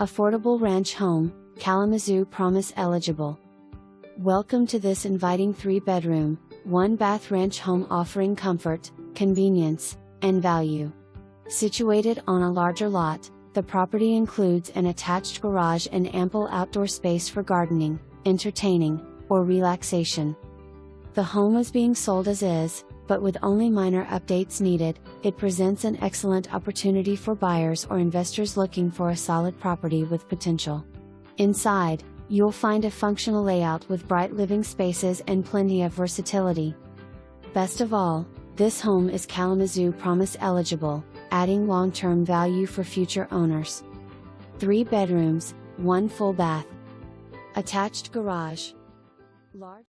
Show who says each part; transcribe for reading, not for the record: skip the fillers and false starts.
Speaker 1: Affordable ranch home, Kalamazoo Promise eligible. Welcome to this inviting 3-bedroom, 1-bath ranch home offering comfort, convenience, and value. Situated on a larger lot, the property includes an attached garage and ample outdoor space for gardening, entertaining, or relaxation. The home is being sold as is, but with only minor updates needed. It presents an excellent opportunity for buyers or investors looking for a solid property with potential. Inside, you'll find a functional layout with bright living spaces and plenty of versatility. Best of all, this home is Kalamazoo Promise eligible, adding long-term value for future owners. 3 bedrooms, 1 full bath. Attached garage. Large